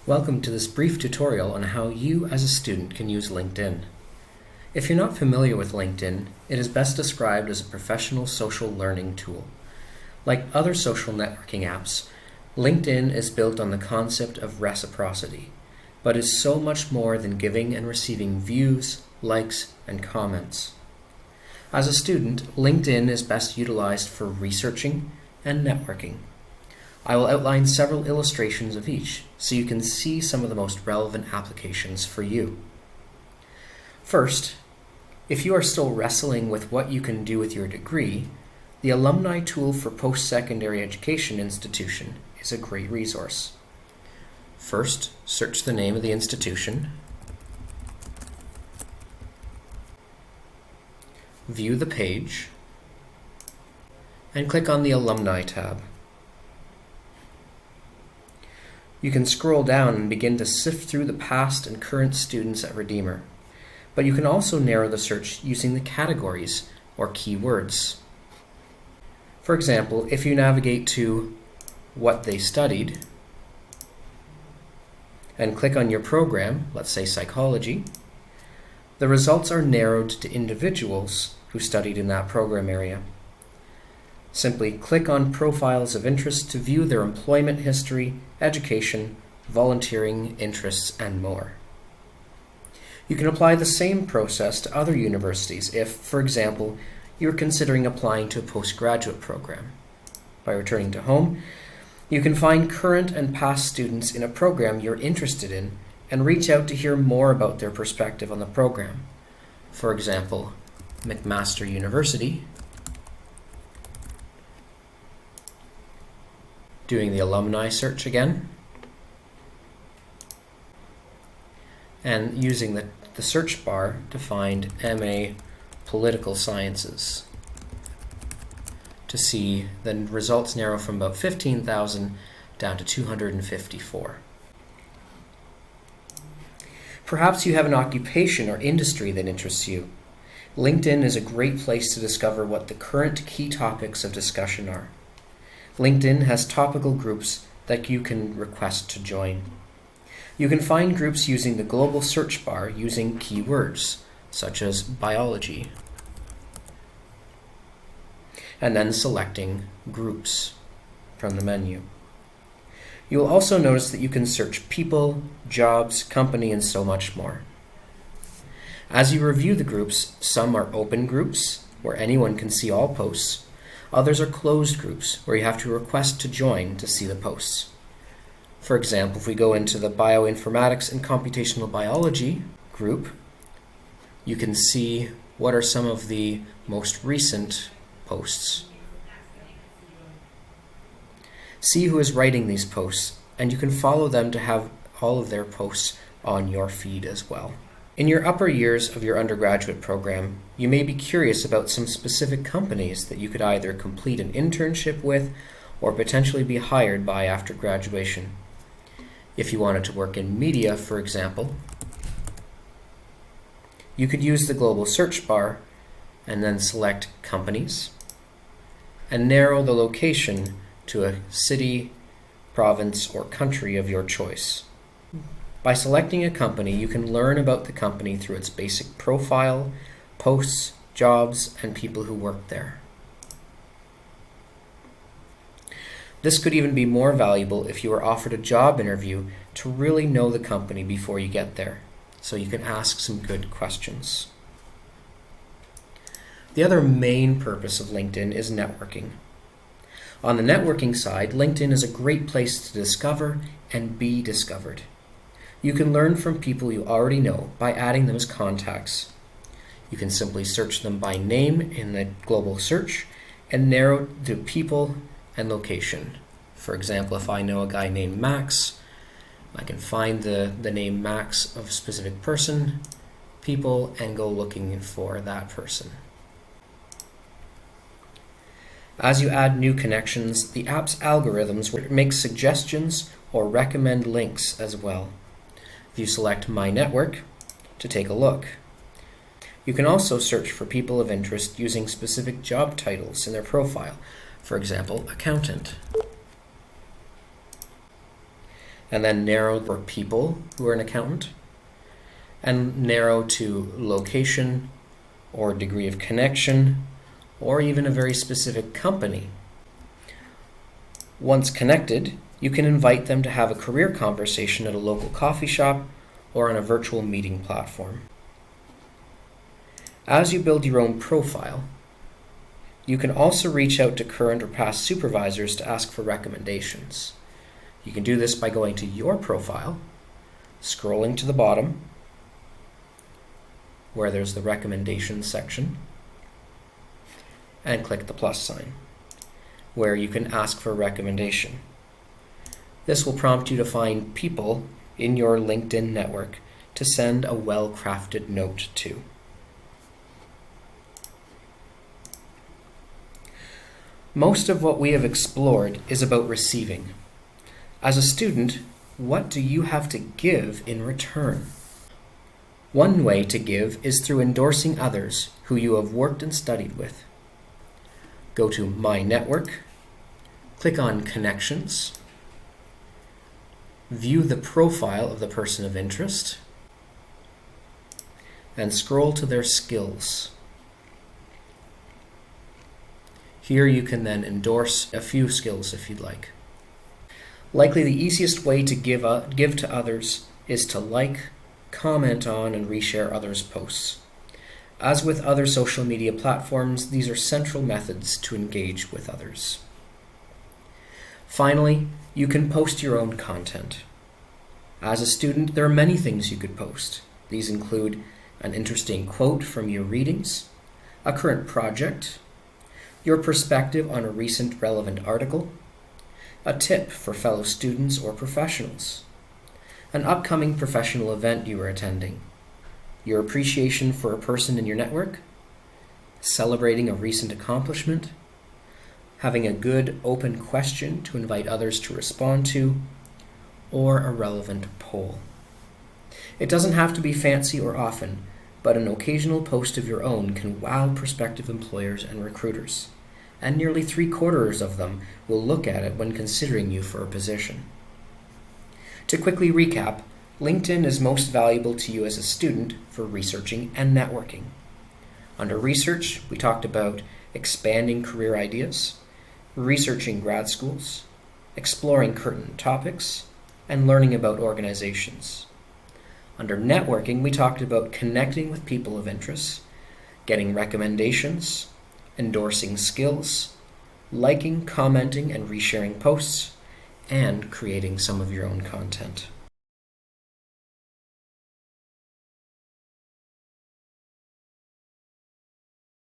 Welcome to this brief tutorial on how you as a student can use LinkedIn. If you're not familiar with LinkedIn, it is best described as a professional social learning tool. Like other social networking apps, LinkedIn is built on the concept of reciprocity, but is so much more than giving and receiving views, likes, and comments. As a student, LinkedIn is best utilized for researching and networking. I will outline several illustrations of each so you can see some of the most relevant applications for you. First, if you are still wrestling with what you can do with your degree, the Alumni Tool for Post-Secondary Education Institution is a great resource. First, search the name of the institution, view the page, and click on the Alumni tab. You can scroll down and begin to sift through the past and current students at Redeemer, but you can also narrow the search using the categories or keywords. For example, if you navigate to what they studied and click on your program, let's say psychology, the results are narrowed to individuals who studied in that program area. Simply click on profiles of interest to view their employment history, education, volunteering, interests, and more. You can apply the same process to other universities if, for example, you're considering applying to a postgraduate program. By returning to home, you can find current and past students in a program you're interested in and reach out to hear more about their perspective on the program. For example, McMaster University, doing the alumni search again, and using the search bar to find MA Political Sciences to see the results narrow from about 15,000 down to 254. Perhaps you have an occupation or industry that interests you. LinkedIn is a great place to discover what the current key topics of discussion are. LinkedIn has topical groups that you can request to join. You can find groups using the global search bar using keywords, such as biology, and then selecting groups from the menu. You will also notice that you can search people, jobs, company, and so much more. As you review the groups, some are open groups, where anyone can see all posts. Others are closed groups, where you have to request to join to see the posts. For example, if we go into the Bioinformatics and Computational Biology group, you can see what are some of the most recent posts. See who is writing these posts, and you can follow them to have all of their posts on your feed as well. In your upper years of your undergraduate program, you may be curious about some specific companies that you could either complete an internship with or potentially be hired by after graduation. If you wanted to work in media, for example, you could use the global search bar and then select companies and narrow the location to a city, province, or country of your choice. By selecting a company, you can learn about the company through its basic profile, posts, jobs, and people who work there. This could even be more valuable if you are offered a job interview to really know the company before you get there, so you can ask some good questions. The other main purpose of LinkedIn is networking. On the networking side, LinkedIn is a great place to discover and be discovered. You can learn from people you already know by adding them as contacts. You can simply search them by name in the global search and narrow to people and location. For example, if I know a guy named Max, I can find the name Max of a specific person, people, and go looking for that person. As you add new connections, the app's algorithms will make suggestions or recommend links as well. If you select My Network to take a look. You can also search for people of interest using specific job titles in their profile, for example, accountant. and then narrow for people who are an accountant, and narrow to location or degree of connection, or even a very specific company. Once connected, you can invite them to have a career conversation at a local coffee shop or on a virtual meeting platform. As you build your own profile, you can also reach out to current or past supervisors to ask for recommendations. You can do this by going to your profile, scrolling to the bottom, where there's the recommendations section, and click the plus sign, where you can ask for a recommendation. This will prompt you to find people in your LinkedIn network to send a well-crafted note to. Most of what we have explored is about receiving. As a student, what do you have to give in return? One way to give is through endorsing others who you have worked and studied with. Go to My Network, click on Connections, view the profile of the person of interest, and scroll to their skills. Here you can then endorse a few skills if you'd like. Likely the easiest way to give to others is to like, comment on, and reshare others' posts. As with other social media platforms, these are central methods to engage with others. Finally, you can post your own content. As a student, there are many things you could post. These include an interesting quote from your readings, a current project, your perspective on a recent relevant article, a tip for fellow students or professionals, an upcoming professional event you are attending, your appreciation for a person in your network, celebrating a recent accomplishment, having a good open question to invite others to respond to, or a relevant poll. It doesn't have to be fancy or often, but an occasional post of your own can wow prospective employers and recruiters, and nearly 3/4 of them will look at it when considering you for a position. To quickly recap, LinkedIn is most valuable to you as a student for researching and networking. Under research, we talked about expanding career ideas, researching grad schools, exploring current topics, and learning about organizations. Under networking, we talked about connecting with people of interest, getting recommendations, endorsing skills, liking, commenting, and resharing posts, and creating some of your own content.